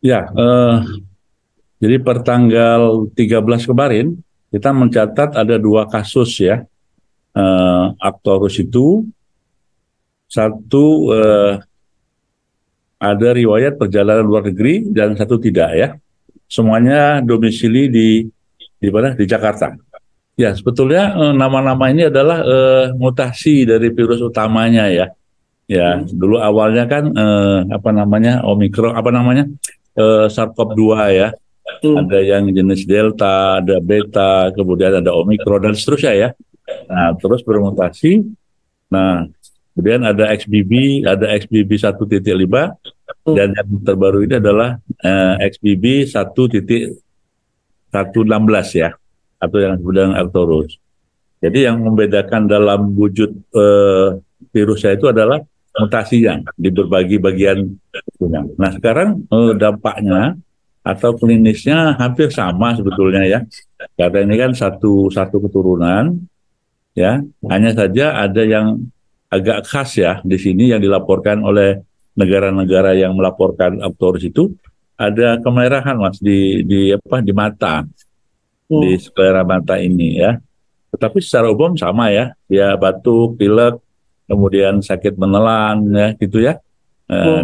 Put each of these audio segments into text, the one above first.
Ya, jadi per tanggal 13 kemarin kita mencatat ada dua kasus ya. Aktorus itu satu ada riwayat perjalanan luar negeri dan satu tidak ya. Semuanya domisili di mana? Di Jakarta. Ya, sebetulnya nama-nama ini adalah mutasi dari virus utamanya ya. Ya, dulu awalnya kan apa namanya Omikron, apa namanya SARS-CoV-2 ya. Ada yang jenis Delta, ada Beta, kemudian ada Omikron dan seterusnya ya. Nah, terus bermutasi. Nah, kemudian ada XBB, ada XBB 1.5 dan yang terbaru ini adalah XBB 1.116 ya, atau yang disebut dengan Arcturus. Jadi yang membedakan dalam wujud virusnya itu adalah mutasinya di berbagai bagian tubuhnya. Nah, sekarang dampaknya atau klinisnya hampir sama sebetulnya ya. Karena ini kan satu satu keturunan ya. Hanya saja ada yang agak khas ya di sini yang dilaporkan oleh negara-negara yang melaporkan Arcturus itu ada kemerahan Mas di mata, di sklera mata ini ya. Tetapi secara umum sama ya, dia batuk, pilek, kemudian sakit menelan ya gitu ya,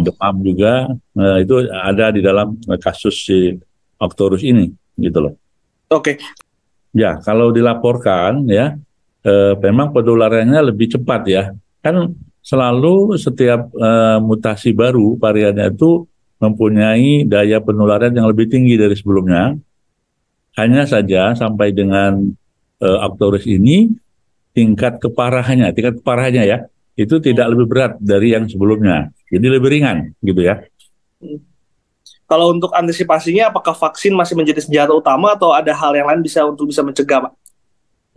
demam juga, itu ada di dalam kasus si Arcturus ini gitu loh. Oke. Ya, kalau dilaporkan ya, memang penularannya lebih cepat ya. Kan selalu setiap mutasi baru variannya itu mempunyai daya penularan yang lebih tinggi dari sebelumnya. Hanya saja sampai dengan Arcturus ini tingkat keparahannya ya, itu tidak lebih berat dari yang sebelumnya. Jadi lebih ringan gitu ya. Kalau untuk antisipasinya, apakah vaksin masih menjadi senjata utama atau ada hal yang lain bisa mencegah, Pak?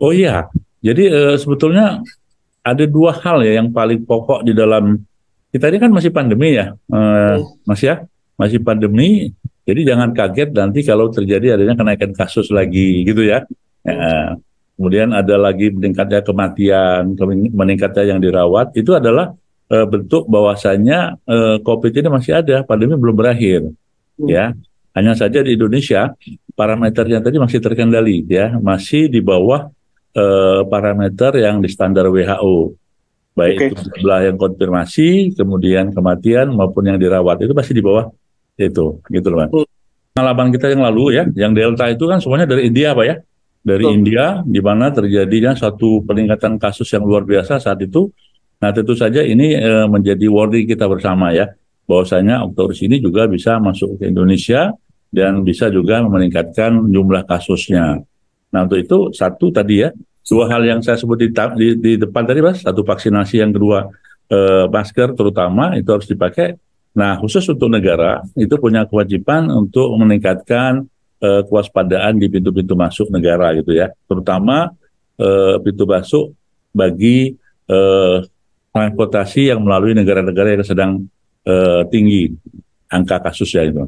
Oh iya, jadi sebetulnya ada dua hal ya yang paling pokok di dalam kita ini kan masih pandemi ya, Mas ya, masih pandemi. Jadi jangan kaget nanti kalau terjadi adanya kenaikan kasus lagi gitu ya. Kemudian ada lagi meningkatnya kematian, meningkatnya yang dirawat. Itu adalah bentuk bahwasannya COVID ini masih ada, pandemi belum berakhir. Ya, hanya saja di Indonesia parameternya tadi masih terkendali ya, masih di bawah parameter yang di standar WHO, baik Oke. itu jumlah yang konfirmasi, kemudian kematian maupun yang dirawat itu masih di bawah itu, gitu loh, Mas. Pengalaman kita yang lalu ya, yang Delta itu kan semuanya dari India, Pak ya, dari Betul. India, di mana terjadinya satu peningkatan kasus yang luar biasa saat itu. Nah, tentu saja ini menjadi warning kita bersama ya, bahwasanya Arcturus ini juga bisa masuk ke Indonesia dan bisa juga meningkatkan jumlah kasusnya. Nah, untuk itu satu tadi ya, dua hal yang saya sebut di depan tadi, Mas. Satu vaksinasi, yang kedua masker terutama itu harus dipakai. Nah, khusus untuk negara itu punya kewajiban untuk meningkatkan kewaspadaan di pintu-pintu masuk negara gitu ya, terutama pintu masuk bagi eh, transportasi yang melalui negara-negara yang sedang tinggi angka kasusnya itu.